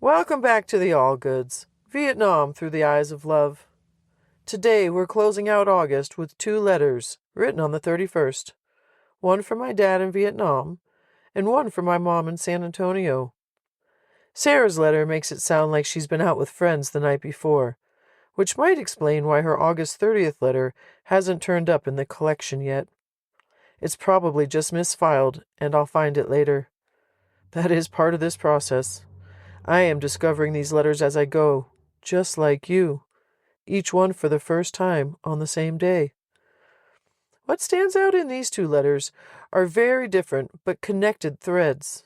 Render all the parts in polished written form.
Welcome back to the Allgoods, Vietnam through the eyes of love. Today we're closing out August with 2 letters written on the 31st. One from my dad in Vietnam, and one from my mom in San Antonio. Sarah's letter makes it sound like she's been out with friends the night before, which might explain why her August 30th letter hasn't turned up in the collection yet. It's probably just misfiled, and I'll find it later. That is part of this process. I am discovering these letters as I go, just like you, each one for the first time on the same day. What stands out in these 2 letters are very different but connected threads.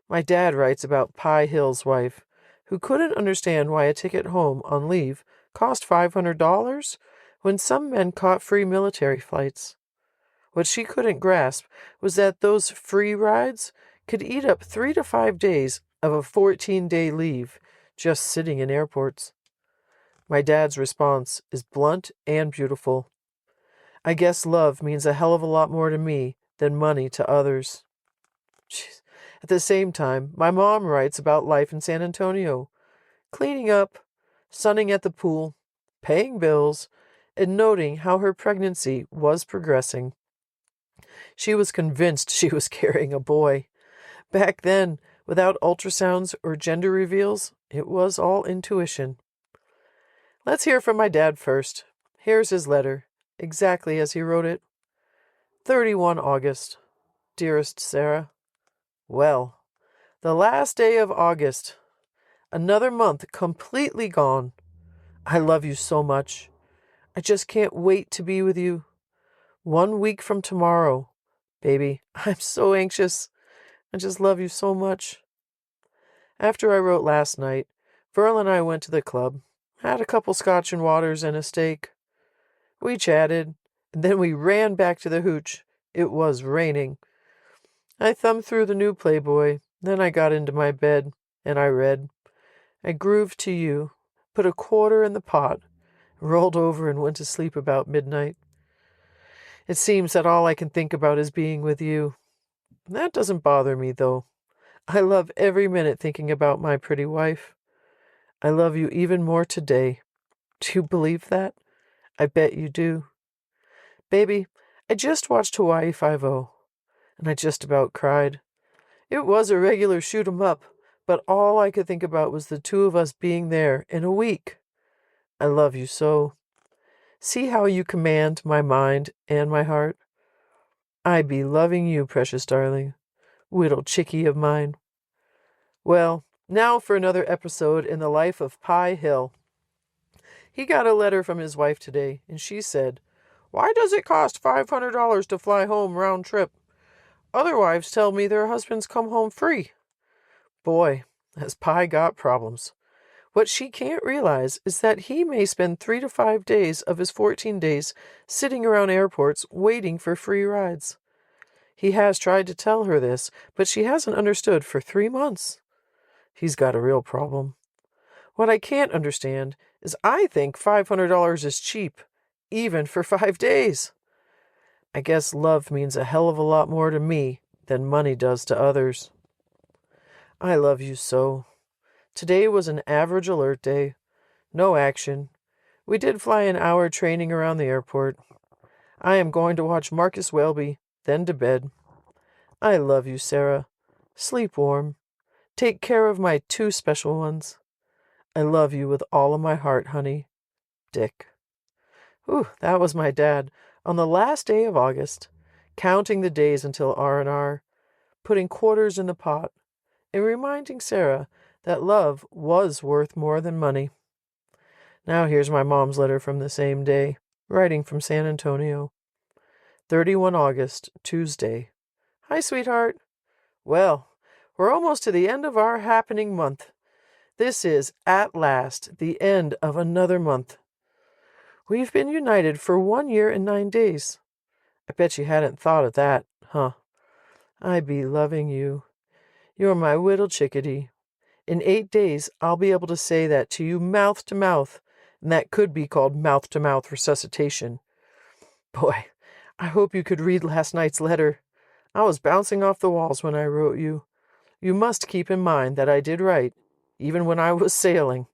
My dad writes about Pie Hill's wife, who couldn't understand why a ticket home on leave cost $500 when some men caught free military flights. What she couldn't grasp was that those free rides could eat up 3 to 5 days of a 14-day leave just sitting in airports. My dad's response is blunt and beautiful. I guess love means a hell of a lot more to me than money to others. Jeez. At the same time, my mom writes about life in San Antonio, cleaning up, sunning at the pool, paying bills, and noting how her pregnancy was progressing. She was convinced she was carrying a boy. Back then, without ultrasounds or gender reveals, it was all intuition. Let's hear from my dad first. Here's his letter, exactly as he wrote it. 31 August. Dearest Sarah. Well, the last day of August. Another month completely gone. I love you so much. I just can't wait to be with you. 1 week from tomorrow. Baby, I'm so anxious. I just love you so much. After I wrote last night, Verl and I went to the club, had a couple scotch and waters and a steak. We chatted, and then we ran back to the hooch. It was raining. I thumbed through the new Playboy, then I got into my bed, and I read. I grooved to you, put a quarter in the pot, rolled over and went to sleep about midnight. It seems that all I can think about is being with you. That doesn't bother me, though. I love every minute thinking about my pretty wife. I love you even more today. Do you believe that? I bet you do. Baby, I just watched Hawaii Five-0, and I just about cried. It was a regular shoot 'em up, but all I could think about was the 2 of us being there in a week. I love you so. See how you command my mind and my heart? I be loving you, precious darling, little chickie of mine. Well, now for another episode in the life of Pie Hill. He got a letter from his wife today, and she said, "Why does it cost $500 to fly home round trip? Other wives tell me their husbands come home free." Boy, has Pie got problems. What she can't realize is that he may spend 3 to 5 days of his 14 days sitting around airports waiting for free rides. He has tried to tell her this, but she hasn't understood for 3 months. He's got a real problem. What I can't understand is I think $500 is cheap, even for 5 days. I guess love means a hell of a lot more to me than money does to others. I love you so. Today was an average alert day. No action. We did fly an hour training around the airport. I am going to watch Marcus Welby, then to bed. I love you, Sarah. Sleep warm. Take care of my 2 special ones. I love you with all of my heart, honey. Dick. That was my dad on the last day of August, counting the days until R&R, putting quarters in the pot, and reminding Sarah that love was worth more than money. Now here's my mom's letter from the same day, writing from San Antonio. 31 August, Tuesday. Hi, sweetheart. Well, we're almost to the end of our happening month. This is, at last, the end of another month. We've been united for 1 year and 9 days. I bet you hadn't thought of that, huh? I be loving you. You're my little chickadee. In 8 days, I'll be able to say that to you mouth to mouth, and that could be called mouth-to-mouth resuscitation. Boy, I hope you could read last night's letter. I was bouncing off the walls when I wrote you. You must keep in mind that I did write, even when I was sailing.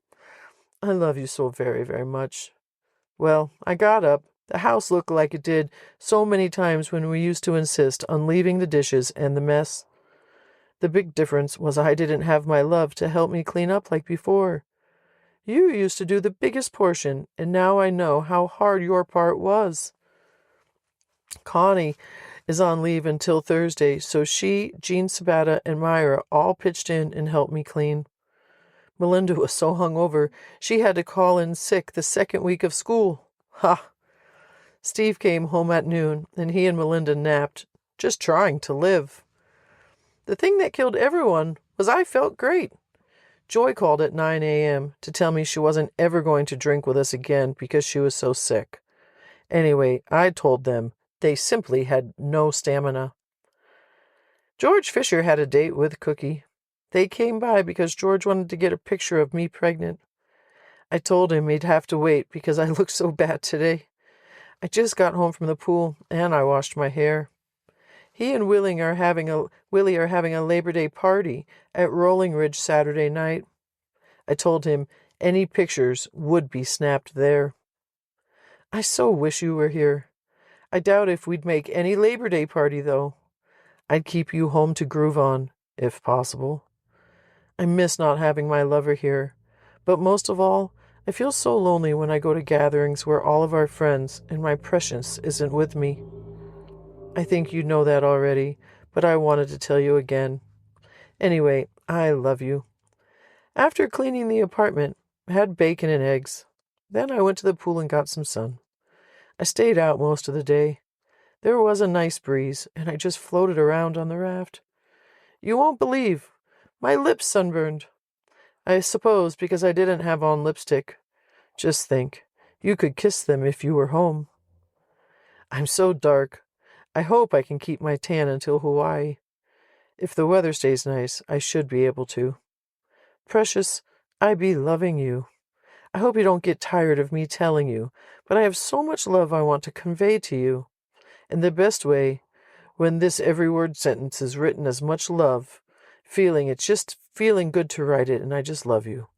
I love you so very, very much. Well, I got up. The house looked like it did so many times when we used to insist on leaving the dishes and the mess. The big difference was I didn't have my love to help me clean up like before. You used to do the biggest portion, and now I know how hard your part was. Connie is on leave until Thursday, so she, Jean Sabata, and Myra all pitched in and helped me clean. Melinda was so hungover, she had to call in sick the second week of school. Ha! Steve came home at noon, and he and Melinda napped, just trying to live. The thing that killed everyone was I felt great. Joy called at 9 a.m. to tell me she wasn't ever going to drink with us again because she was so sick. Anyway, I told them they simply had no stamina. George Fisher had a date with Cookie. They came by because George wanted to get a picture of me pregnant. I told him he'd have to wait because I looked so bad today. I just got home from the pool and I washed my hair. He and Willie are having a Labor Day party at Rolling Ridge Saturday night. I told him any pictures would be snapped there. I so wish you were here. I doubt if we'd make any Labor Day party, though. I'd keep you home to groove on, if possible. I miss not having my lover here, but most of all, I feel so lonely when I go to gatherings where all of our friends and my precious isn't with me. I think you know that already, but I wanted to tell you again. Anyway, I love you. After cleaning the apartment, I had bacon and eggs. Then I went to the pool and got some sun. I stayed out most of the day. There was a nice breeze, and I just floated around on the raft. You won't believe. My lips sunburned. I suppose because I didn't have on lipstick. Just think, you could kiss them if you were home. I'm so dark. I hope I can keep my tan until Hawaii. If the weather stays nice, I should be able to. Precious, I be loving you. I hope you don't get tired of me telling you, but I have so much love I want to convey to you. And the best way, when this every word sentence is written as much love, it's just feeling good to write it, and I just love you.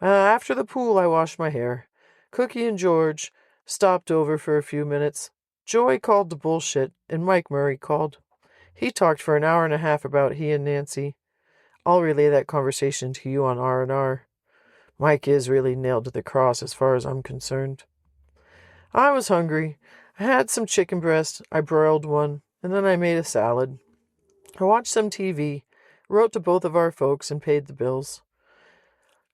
After the pool, I washed my hair. Cookie and George stopped over for a few minutes. Joy called the bullshit, and Mike Murray called. He talked for an hour and a half about he and Nancy. I'll relay that conversation to you on R&R. Mike is really nailed to the cross as far as I'm concerned. I was hungry. I had some chicken breast. I broiled one, and then I made a salad. I watched some TV, wrote to both of our folks, and paid the bills.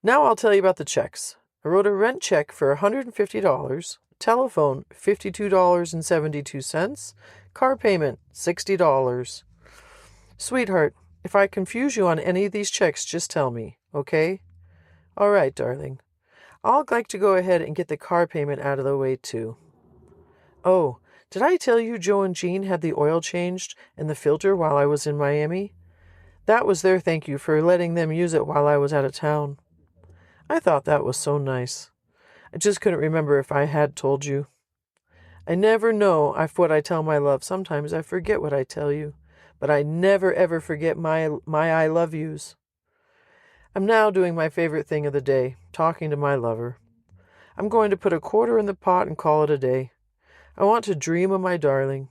Now I'll tell you about the checks. I wrote a rent check for $150, telephone $52.72, car payment $60. Sweetheart, if I confuse you on any of these checks, just tell me, okay? All right, darling. I'd like to go ahead and get the car payment out of the way, too. Oh, did I tell you Joe and Jean had the oil changed and the filter while I was in Miami? That was their thank you for letting them use it while I was out of town. I thought that was so nice. I just couldn't remember if I had told you. I never know what I tell my love. Sometimes I forget what I tell you, but I never ever forget my I love yous. I'm now doing my favorite thing of the day, talking to my lover. I'm going to put a quarter in the pot and call it a day. I want to dream of my darling.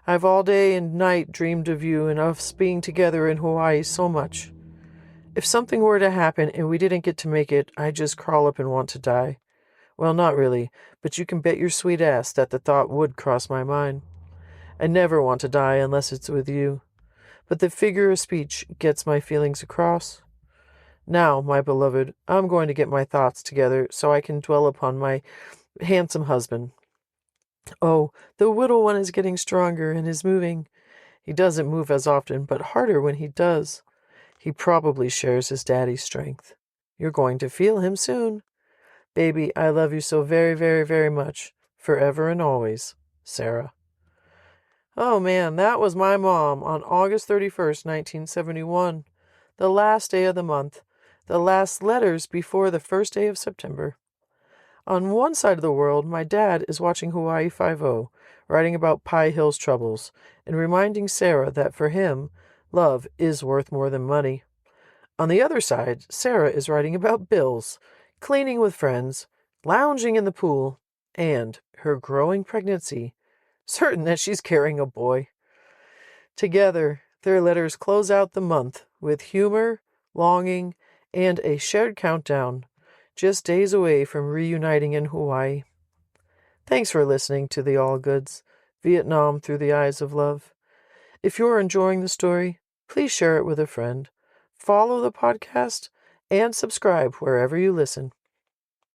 I've all day and night dreamed of you and of us being together in Hawaii so much. If something were to happen and we didn't get to make it, I'd just crawl up and want to die. Well, not really, but you can bet your sweet ass that the thought would cross my mind. I never want to die unless it's with you. But the figure of speech gets my feelings across. Now, my beloved, I'm going to get my thoughts together so I can dwell upon my handsome husband. Oh, the little one is getting stronger and is moving. He doesn't move as often, but harder when he does. He probably shares his daddy's strength. You're going to feel him soon. Baby, I love you so very, very, very much. Forever and always. Sarah. Oh man, that was my mom on August 31st, 1971. The last day of the month. The last letters before the first day of September. On one side of the world, my dad is watching Hawaii Five-0, writing about Pie Hill's troubles, and reminding Sarah that for him, love is worth more than money. On the other side, Sarah is writing about bills, cleaning with friends, lounging in the pool, and her growing pregnancy, certain that she's carrying a boy. Together, their letters close out the month with humor, longing, and a shared countdown, just days away from reuniting in Hawaii. Thanks for listening to the Allgoods, Vietnam Through the Eyes of Love. If you're enjoying the story, please share it with a friend, follow the podcast, and subscribe wherever you listen.